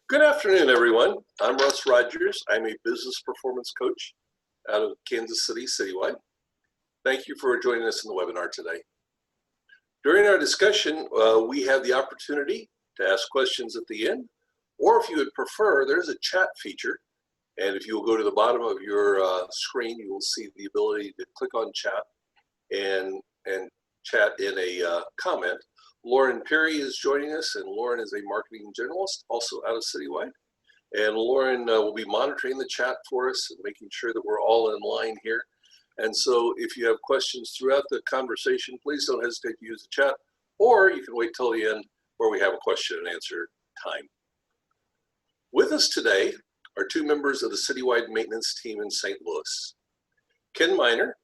Good afternoon, everyone. I'm Russ Rogers. I'm a business performance coach out of Kansas City, Citywide. Thank you for joining us in the webinar today. During our discussion, we have the opportunity to ask questions at the end, or if you would prefer, there's a chat feature. And if you will go to the bottom of your screen, you will see the ability to click on chat and chat in a comment. Lauren Perry is joining us, and Lauren is a marketing generalist, also out of Citywide. And Lauren will be monitoring the chat for us and making sure that we're all in line here. And so if you have questions throughout the conversation, please don't hesitate to use the chat, or you can wait till the end where we have a question and answer time. With us today are two members of the Citywide maintenance team in St. Louis. Ken Miner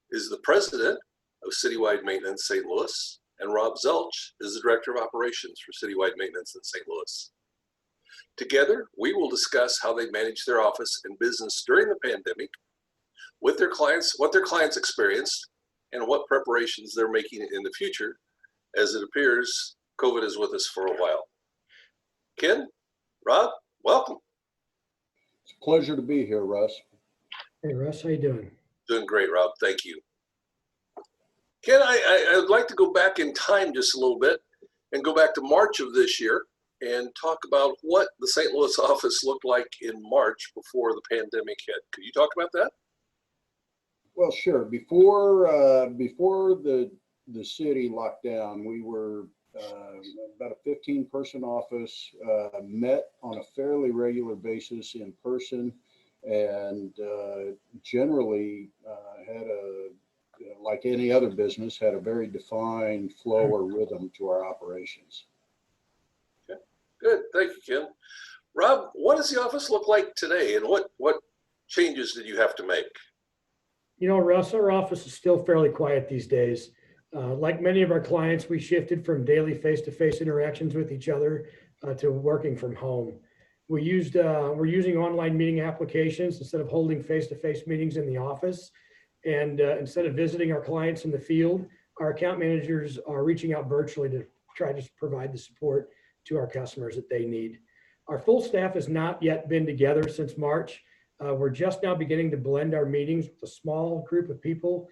is the president of Citywide Maintenance St. Louis, and Rob Zelch is the Director of Operations for Citywide Maintenance in St. Louis. Together, we will discuss how they manage their office and business during the pandemic, with their clients, what their clients experienced, and what preparations they're making in the future, as it appears COVID is with us for a while. Ken, Rob, welcome. It's a pleasure to be here, Russ. Hey, Russ, how you doing? Doing great, Rob. Thank you. Ken, I'd like to go back in time just a little bit and go back to March of this year and talk about what the St. Louis office looked like in March before the pandemic hit. Could you talk about that? Well, sure. Before the city locked down, we were about a 15-person office, met on a fairly regular basis in person, and generally had like any other business, had a very defined flow or rhythm to our operations. Okay, good. Thank you, Ken. Rob, what does the office look like today, and what changes did you have to make? You know, Russ, our office is still fairly quiet these days. Like many of our clients, we shifted from daily face-to-face interactions with each other to working from home. We're using online meeting applications instead of holding face-to-face meetings in the office. And instead of visiting our clients in the field, our account managers are reaching out virtually to try to provide the support to our customers that they need. Our full staff has not yet been together since March. We're just now beginning to blend our meetings with a small group of people,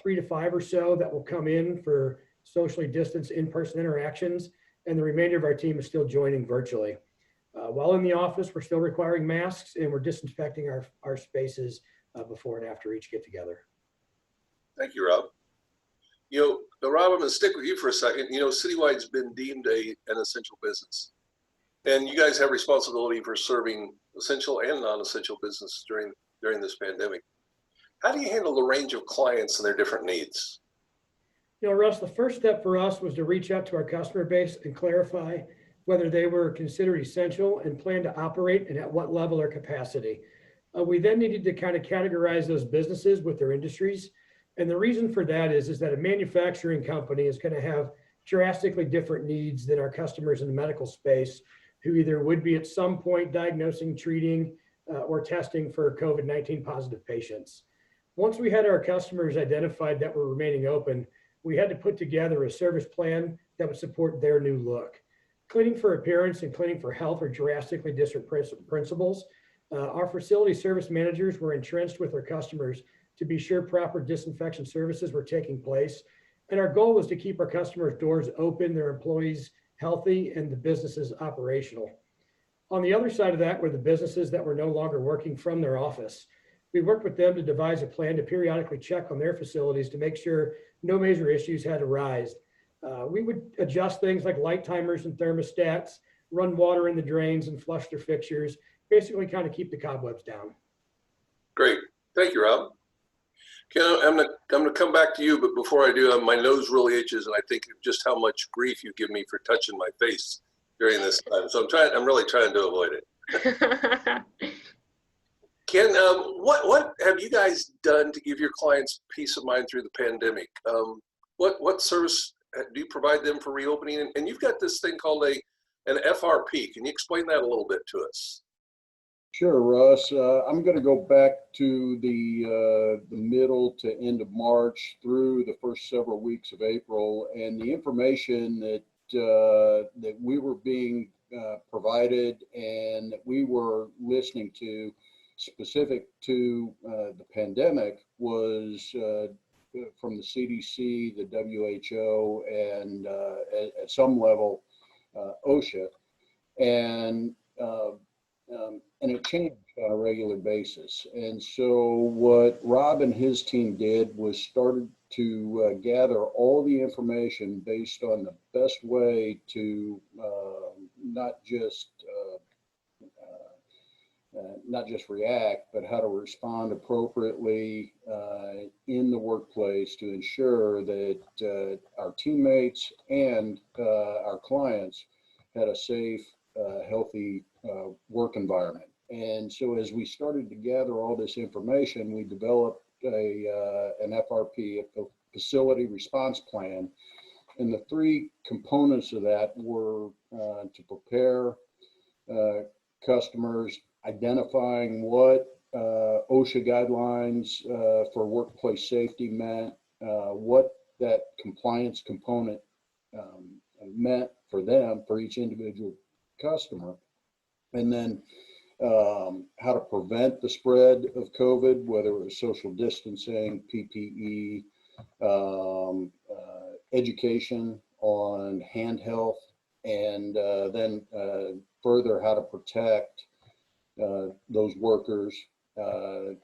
3 to 5 or so, that will come in for socially distanced in-person interactions, and the remainder of our team is still joining virtually. While in the office, we're still requiring masks, and we're disinfecting our spaces before and after each get together. Thank you, Rob. You know, Rob, I'm going to stick with you for a second. You know, Citywide's been deemed an essential business, and you guys have responsibility for serving essential and non-essential business during this pandemic. How do you handle the range of clients and their different needs? You know, Russ, the first step for us was to reach out to our customer base and clarify whether they were considered essential and plan to operate and at what level or capacity. We then needed to kind of categorize those businesses with their industries. And the reason for that is that a manufacturing company is going to have drastically different needs than our customers in the medical space, who either would be at some point diagnosing, treating, or testing for COVID-19 positive patients. Once we had our customers identified that were remaining open, we had to put together a service plan that would support their new look. Cleaning for appearance and cleaning for health are drastically different principles. Our facility service managers were entrenched with our customers to be sure proper disinfection services were taking place. And our goal was to keep our customers' doors open, their employees healthy, and the businesses operational. On the other side of that were the businesses that were no longer working from their office. We worked with them to devise a plan to periodically check on their facilities to make sure no major issues had arisen. We would adjust things like light timers and thermostats, run water in the drains, and flush their fixtures, basically kind of keep the cobwebs down. Great. Thank you, Rob. Ken, I'm gonna come back to you, but before I do, my nose really itches, and I think of just how much grief you give me for touching my face during this time. So I'm really trying to avoid it. Ken, what have you guys done to give your clients peace of mind through the pandemic? What service do you provide them for reopening? And you've got this thing called an FRP. Can you explain that a little bit to us? Sure, Russ. I'm going to go back to the middle to end of March through the first several weeks of April, and the information that we were being provided and that we were listening to specific to the pandemic was from the CDC, the WHO, and at some level OSHA, and it changed on a regular basis. And so what Rob and his team did was started to gather all the information based on the best way to not just react, but how to respond appropriately in the workplace to ensure that our teammates and our clients had a safe, healthy work environment. And so as we started to gather all this information, we developed an FRP, a facility response plan. And the three components of that were to prepare customers, identifying what OSHA guidelines for workplace safety meant, what that compliance component meant for them, for each individual customer, and then how to prevent the spread of COVID, whether it was social distancing, PPE, education on hand health, and then further how to protect those workers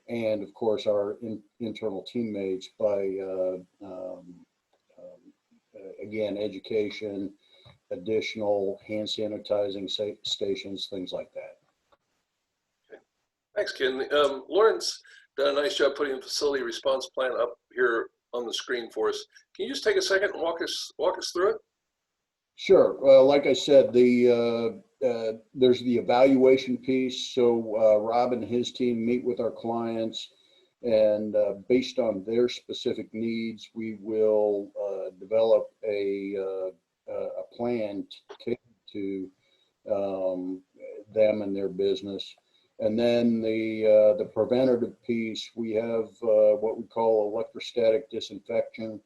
and of course our internal teammates by again, education, additional hand sanitizing stations, things like that. Okay. Thanks, Ken. Lauren's done a nice job putting a facility response plan up here on the screen for us. Can you just take a second and walk us through it? Sure. Like I said, there's the evaluation piece. So Rob and his team meet with our clients, and based on their specific needs, we will develop a plan to them and their business. And then the preventative piece, we have what we call electrostatic disinfection.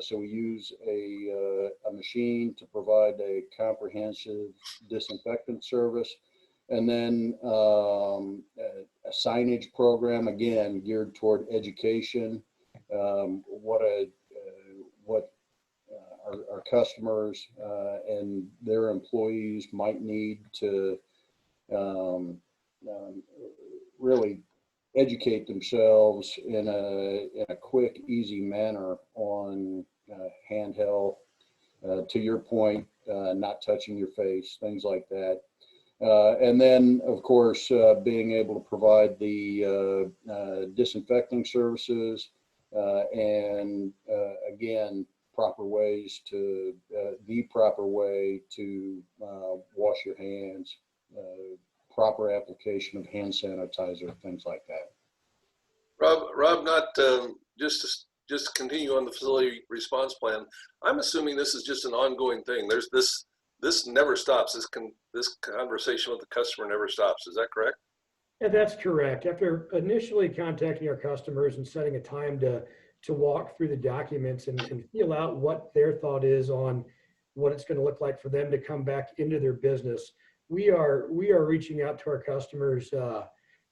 So we use a machine to provide a comprehensive disinfectant service, and then a signage program, again geared toward education, what our customers and their employees might need to really educate themselves in a quick, easy manner on hand health, to your point, not touching your face, things like that. And then, of course, being able to provide the disinfecting services and, again, the proper way to wash your hands, proper application of hand sanitizer, things like that. Rob, not just to continue on the facility response plan. I'm assuming this is just an ongoing thing. There's this never stops. This conversation with the customer never stops. Is that correct? Yeah, that's correct. After initially contacting our customers and setting a time to walk through the documents and feel out what their thought is on what it's going to look like for them to come back into their business, we are reaching out to our customers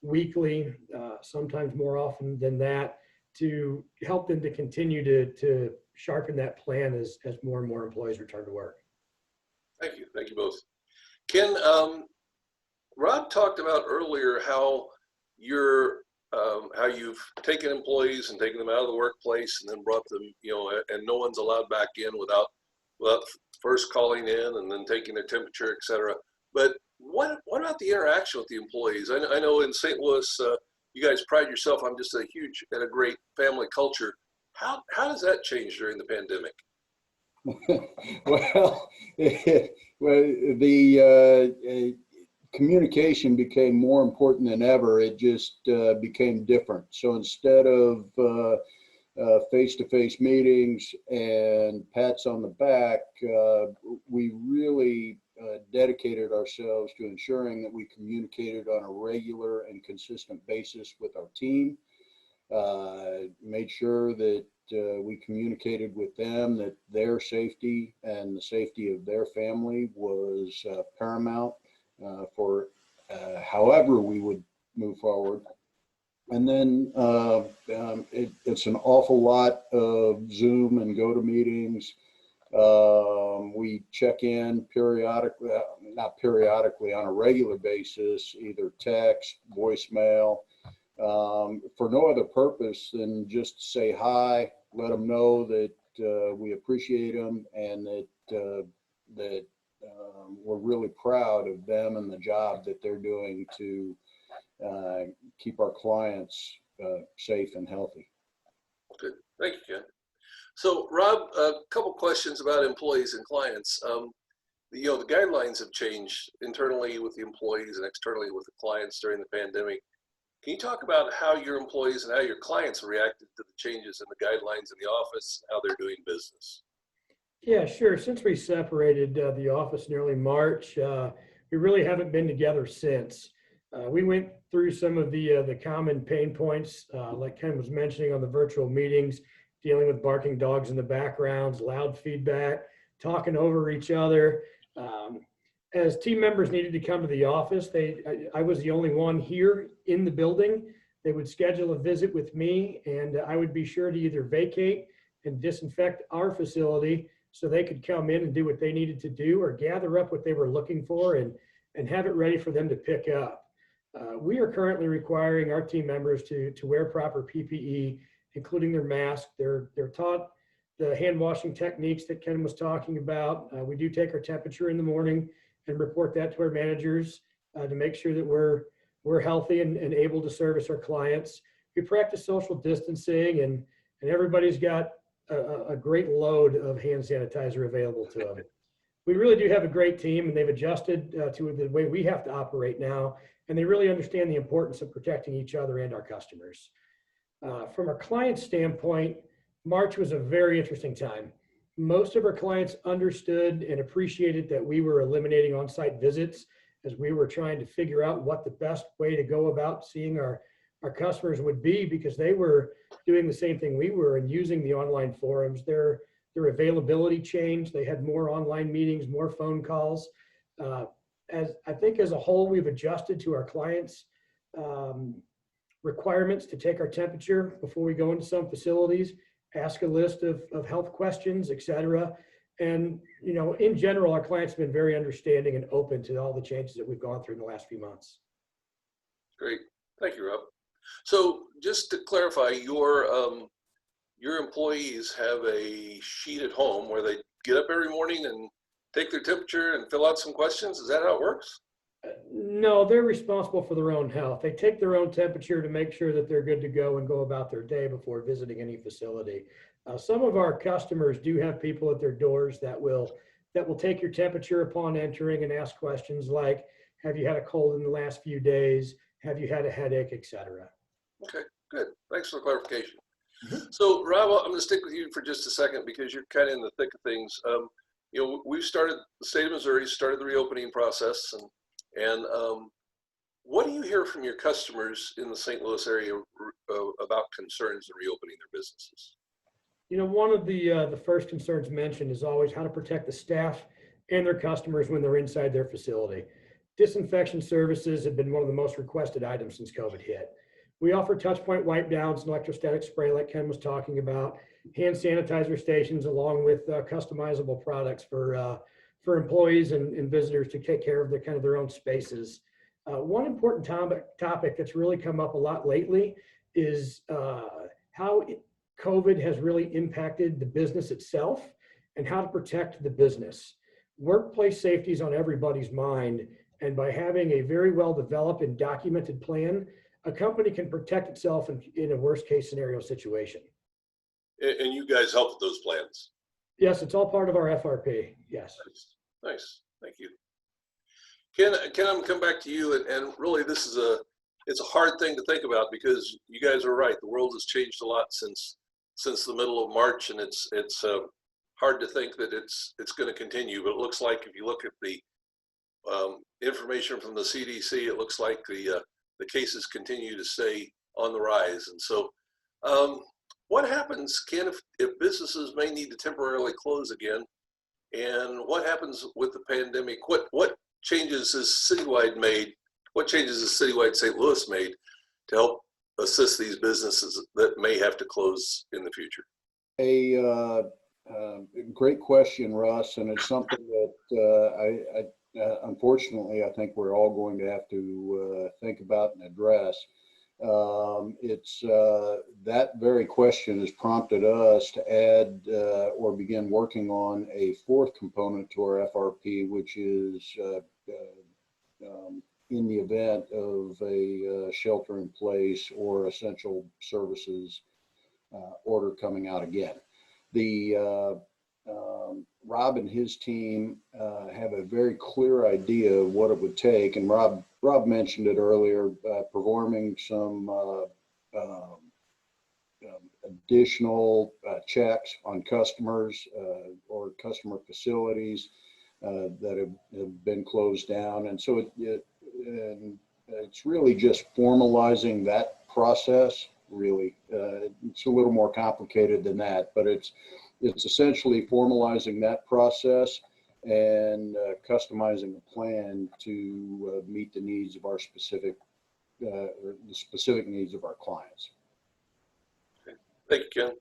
weekly, sometimes more often than that, to help them to continue to sharpen that plan as more and more employees return to work. Thank you both. Ken, Rob talked about earlier how you've taken employees and taken them out of the workplace and then brought them, and no one's allowed back in without first calling in and then taking their temperature, et cetera. But what about the interaction with the employees? I know in St. Louis, you guys pride yourself on just a great family culture. How does that change during the pandemic? Well, the communication became more important than ever. It just became different. So instead of face-to-face meetings and pats on the back, we really dedicated ourselves to ensuring that we communicated on a regular and consistent basis with our team, made sure that we communicated with them that their safety and the safety of their family was paramount for however we would move forward. And then it's an awful lot of Zoom and GoToMeetings. We check in periodically, not periodically, on a regular basis, either text, voicemail, for no other purpose than just to say hi, let them know that we appreciate them and that we're really proud of them and the job that they're doing to keep our clients safe and healthy. Good. Thank you, Ken. So, Rob, a couple questions about employees and clients. The guidelines have changed internally with the employees and externally with the clients during the pandemic. Can you talk about how your employees and how your clients reacted to the changes in the guidelines in the office, how they're doing business? Yeah, sure. Since we separated the office in early March, we really haven't been together since. We went through some of the common pain points, like Ken was mentioning on the virtual meetings, dealing with barking dogs in the backgrounds, loud feedback, talking over each other. As team members needed to come to the office, I was the only one here in the building. They would schedule a visit with me, and I would be sure to either vacate and disinfect our facility so they could come in and do what they needed to do, or gather up what they were looking for and have it ready for them to pick up. We are currently requiring our team members to wear proper PPE, including their mask. They're taught the hand washing techniques that Ken was talking about. We do take our temperature in the morning and report that to our managers to make sure that we're healthy and able to service our clients. We practice social distancing, and everybody's got a great load of hand sanitizer available to them. We really do have a great team, and they've adjusted to the way we have to operate now, and they really understand the importance of protecting each other and our customers. From our client standpoint, March was a very interesting time. Most of our clients understood and appreciated that we were eliminating on-site visits as we were trying to figure out what the best way to go about seeing our customers would be, because they were doing the same thing we were and using the online forums. Their availability changed. They had more online meetings, more phone calls. As a whole, we've adjusted to our clients' requirements to take our temperature before we go into some facilities, ask a list of health questions, et cetera. And, in general, our clients have been very understanding and open to all the changes that we've gone through in the last few months. Great. Thank you, Rob. So just to clarify, your employees have a sheet at home where they get up every morning and take their temperature and fill out some questions. Is that how it works? No, they're responsible for their own health. They take their own temperature to make sure that they're good to go and go about their day before visiting any facility. Some of our customers do have people at their doors that will take your temperature upon entering and ask questions like, have you had a cold in the last few days? Have you had a headache, et cetera? Okay, good. Thanks for the clarification. So, Rob, I'm going to stick with you for just a second because you're kind of in the thick of things. We've started, the state of Missouri started the reopening process, and what do you hear from your customers in the St. Louis area about concerns in reopening their businesses? One of the first concerns mentioned is always how to protect the staff and their customers when they're inside their facility. Disinfection services have been one of the most requested items since COVID hit. We offer touchpoint wipe downs and electrostatic spray like Ken was talking about, hand sanitizer stations, along with customizable products for employees and visitors to take care of their own spaces. One important topic that's really come up a lot lately is how COVID has really impacted the business itself and how to protect the business. Workplace safety is on everybody's mind, and by having a very well developed and documented plan, a company can protect itself in a worst case scenario situation. And you guys help with those plans? Yes, it's all part of our FRP. Yes. Nice. Thank you. Ken, I'm going to come back to you, and really it's a hard thing to think about because you guys are right. The world has changed a lot since the middle of March, and it's hard to think that it's going to continue. But it looks like if you look at the information from the CDC, it looks like the cases continue to stay on the rise. And so what happens, Ken, if businesses may need to temporarily close again? And what happens with the pandemic? What changes has Citywide made? What changes has Citywide St. Louis made to help assist these businesses that may have to close in the future? Great question, Russ, and it's something that unfortunately, I think we're all going to have to think about and address. That very question has prompted us to add or begin working on a fourth component to our FRP, which is in the event of a shelter in place or essential services order coming out again. Rob and his team have a very clear idea of what it would take, and Rob mentioned it earlier, performing some additional checks on customers or customer facilities that have been closed down, and so it's really just formalizing that process. Really, it's a little more complicated than that, but it's essentially formalizing that process and customizing a plan to meet the needs of our specific needs of our clients. Okay. Thank you, Ken.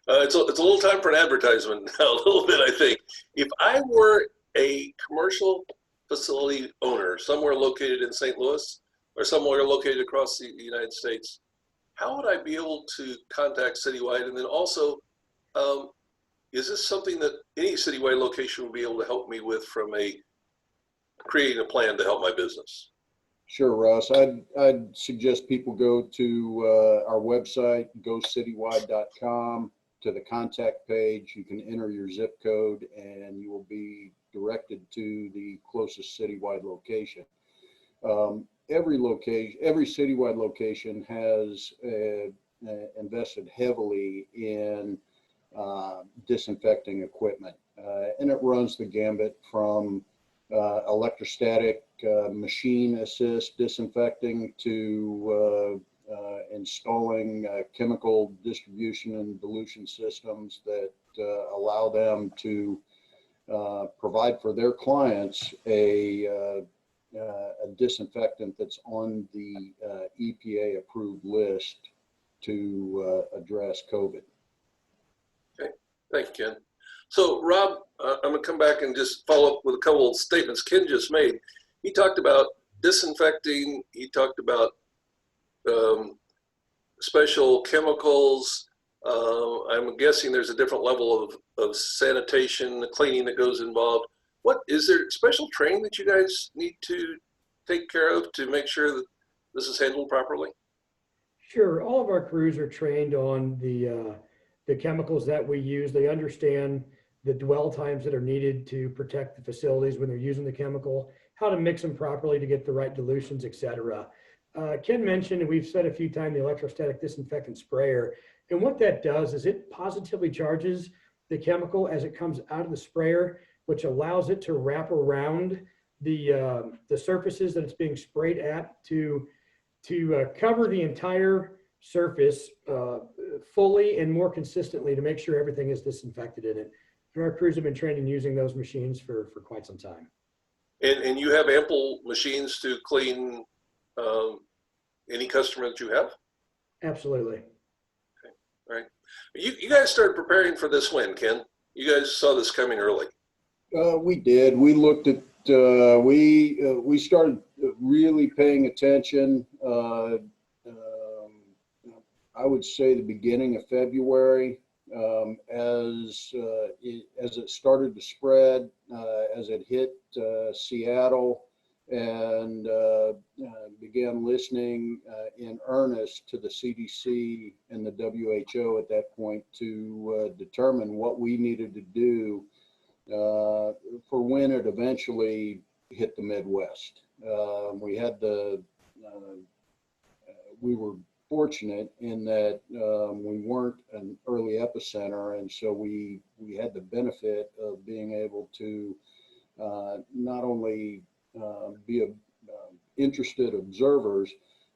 It's a little time for an advertisement, a little bit, I think. If I were a commercial facility owner somewhere located in St. Louis or somewhere located across the United States, how would I be able to contact Citywide? And then also, is this something that any Citywide location would be able to help me with from creating a plan to help my business? Sure, Russ. I'd suggest people go to our website, gocitywide.com, to the contact page. You can enter your zip code and you will be directed to the closest Citywide location. Every Citywide location has invested heavily in disinfecting equipment, and it runs the gambit from electrostatic machine assist disinfecting to installing chemical distribution and dilution systems that allow them to provide for their clients a disinfectant that's on the EPA approved list to address COVID. Okay, thank you, Ken. So Rob, I'm gonna come back and just follow up with a couple of statements Ken just made. He talked about disinfecting, he talked about special chemicals. I'm guessing there's a different level of sanitation, cleaning that goes involved. Is there special training that you guys need to take care of to make sure that this is handled properly? Sure. All of our crews are trained on the chemicals that we use. They understand the dwell times that are needed to protect the facilities when they're using the chemical, how to mix them properly to get the right dilutions, et cetera. Ken mentioned, and we've said a few times, the electrostatic disinfectant sprayer. And what that does is it positively charges the chemical as it comes out of the sprayer, which allows it to wrap around the surfaces that it's being sprayed at to cover the entire surface fully and more consistently to make sure everything is disinfected in it. And our crews have been trained in using those machines for quite some time. And you have ample machines to clean any customer that you have? Absolutely. Okay, all right. You guys started preparing for this when, Ken? You guys saw this coming early. We did. We looked at, we started really paying attention, I would say the beginning of February, as it started to spread, as it hit Seattle, and began listening in earnest to the CDC and the WHO at that point to determine what we needed to do for when it eventually hit the Midwest. We were fortunate in that we weren't an early epicenter, and so we had the benefit of being able to not only be interested observers,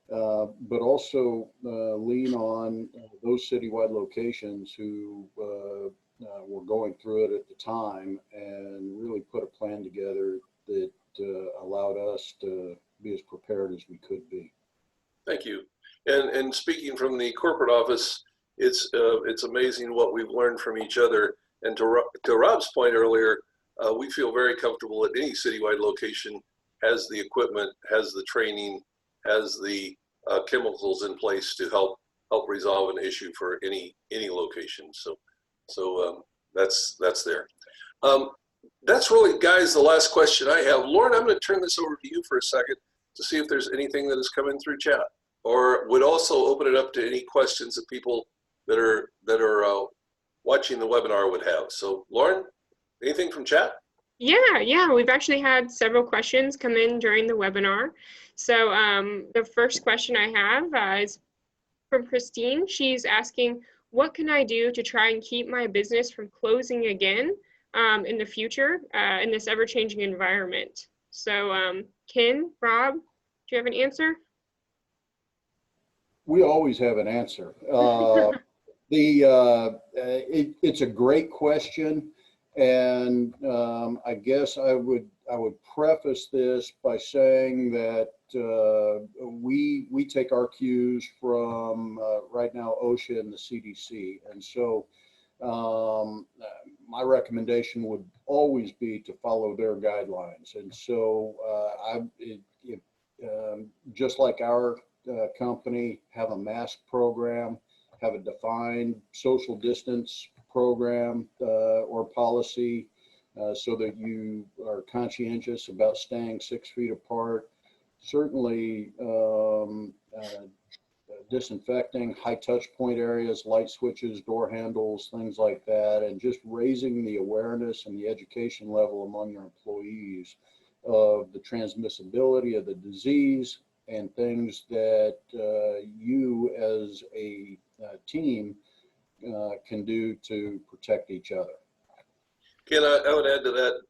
but also lean on those citywide locations who were going through it at the time and really put a plan together that allowed us to be as prepared as we could be. Thank you. And speaking from the corporate office, it's amazing what we've learned from each other. And to Rob's point earlier, we feel very comfortable that any citywide location has the equipment, has the training, has the chemicals in place to help resolve an issue for any location. So that's there. That's really, guys, the last question I have. Lauren, I'm going to turn this over to you for a second to see if there's anything that has come in through chat, or would also open it up to any questions that people that are watching the webinar would have. So Lauren, anything from chat? Yeah, we've actually had several questions come in during the webinar. So the first question I have is from Christine. She's asking, what can I do to try and keep my business from closing again in the future in this ever-changing environment? So Ken, Rob, do you have an answer? We always have an answer. It's a great question, and I guess I would preface this by saying that we take our cues from right now OSHA and the CDC, and so my recommendation would always be to follow their guidelines. And so just like our company have a mask program, have a defined social distance program or policy so that you are conscientious about staying 6 feet apart. Certainly disinfecting high touch point areas, light switches, door handles, things like that, and just raising the awareness and the education level among your employees of the transmissibility of the disease and things that you as a team can do to protect each other. Ken, I would add to that,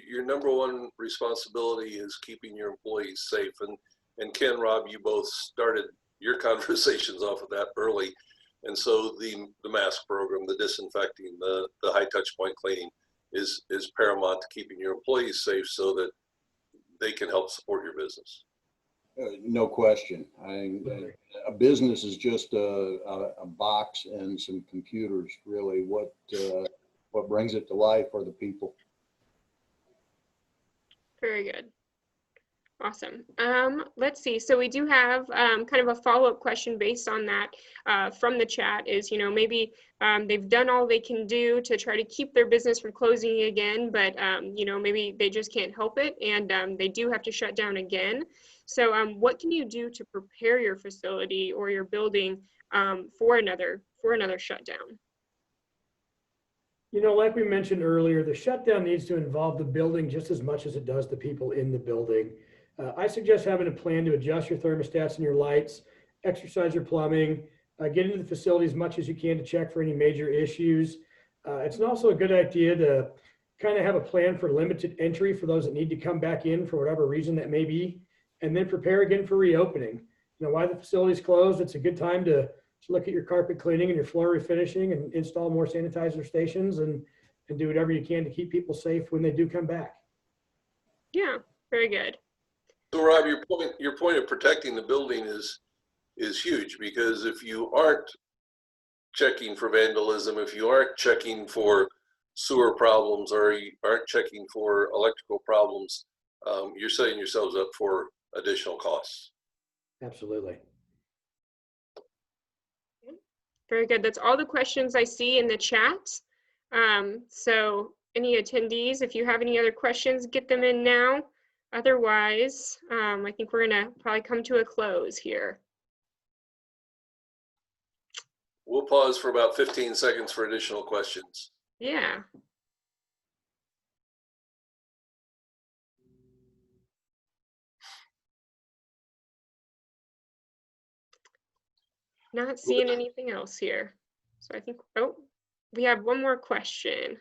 your number one responsibility is keeping your employees safe. And Ken, Rob, you both started your conversations off of that early. And so the mask program, the disinfecting, the high touch point cleaning is paramount to keeping your employees safe so that they can help support your business. No question. A business is just a box and some computers. Really, what brings it to life are the people. Very good. Awesome. Let's see. So we do have kind of a follow-up question based on that from the chat is, maybe they've done all they can do to try to keep their business from closing again, but, maybe they just can't help it and they do have to shut down again. So what can you do to prepare your facility or your building for another shutdown? Like we mentioned earlier, the shutdown needs to involve the building just as much as it does the people in the building. I suggest having a plan to adjust your thermostats and your lights, exercise your plumbing, get into the facility as much as you can to check for any major issues. It's also a good idea to kind of have a plan for limited entry for those that need to come back in for whatever reason that may be, and then prepare again for reopening. While the facility's closed, it's a good time to look at your carpet cleaning and your floor refinishing and install more sanitizer stations and do whatever you can to keep people safe when they do come back. Yeah, very good. So Rob, your point of protecting the building is huge, because if you aren't checking for vandalism, if you aren't checking for sewer problems, or you aren't checking for electrical problems, you're setting yourselves up for additional costs. Absolutely. Very good. That's all the questions I see in the chat. So any attendees, if you have any other questions, get them in now. Otherwise, I think we're going to probably come to a close here. We'll pause for about 15 seconds for additional questions. Yeah. Not seeing anything else here. So I think, we have one more question.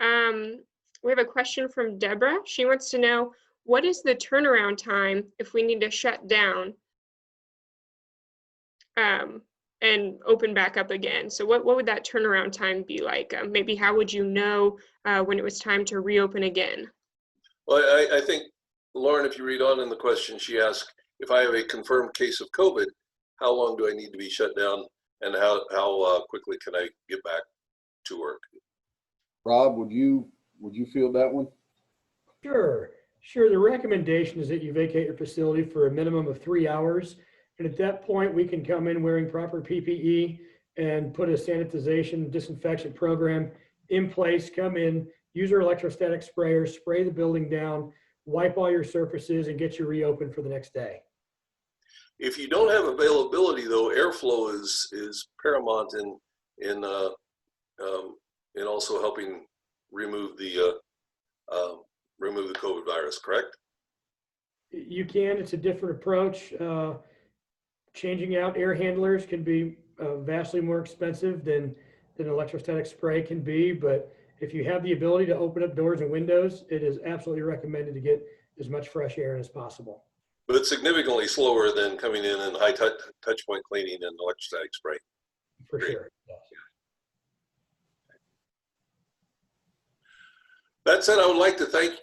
We have a question from Deborah. She wants to know, what is the turnaround time if we need to shut down? and open back up again. So what would that turnaround time be like? Maybe how would you know when it was time to reopen again? Well, I think, Lauren, if you read on in the question, she asked, if I have a confirmed case of COVID, how long do I need to be shut down, and how quickly can I get back to work? Rob, would you field that one? Sure. The recommendation is that you vacate your facility for a minimum of 3 hours. And at that point, we can come in wearing proper PPE and put a sanitization disinfection program in place, come in, use our electrostatic sprayer, spray the building down, wipe all your surfaces, and get you reopened for the next day. If you don't have availability, though, airflow is paramount in also helping remove the COVID virus, correct? You can. It's a different approach. Changing out air handlers can be vastly more expensive than electrostatic spray can be. But if you have the ability to open up doors and windows, it is absolutely recommended to get as much fresh air as possible. But it's significantly slower than coming in and high touch point cleaning and electrostatic spray. For Great. sure. Yes. That said, I would like to thank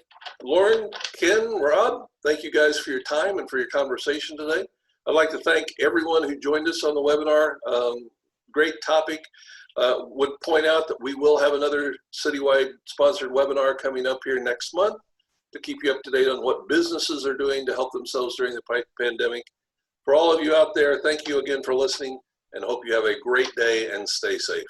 Lauren, Ken, Rob. Thank you guys for your time and for your conversation today. I'd like to thank everyone who joined us on the webinar. Great topic. Would point out that we will have another citywide sponsored webinar coming up here next month to keep you up to date on what businesses are doing to help themselves during the pandemic. For all of you out there, thank you again for listening, and hope you have a great day and stay safe.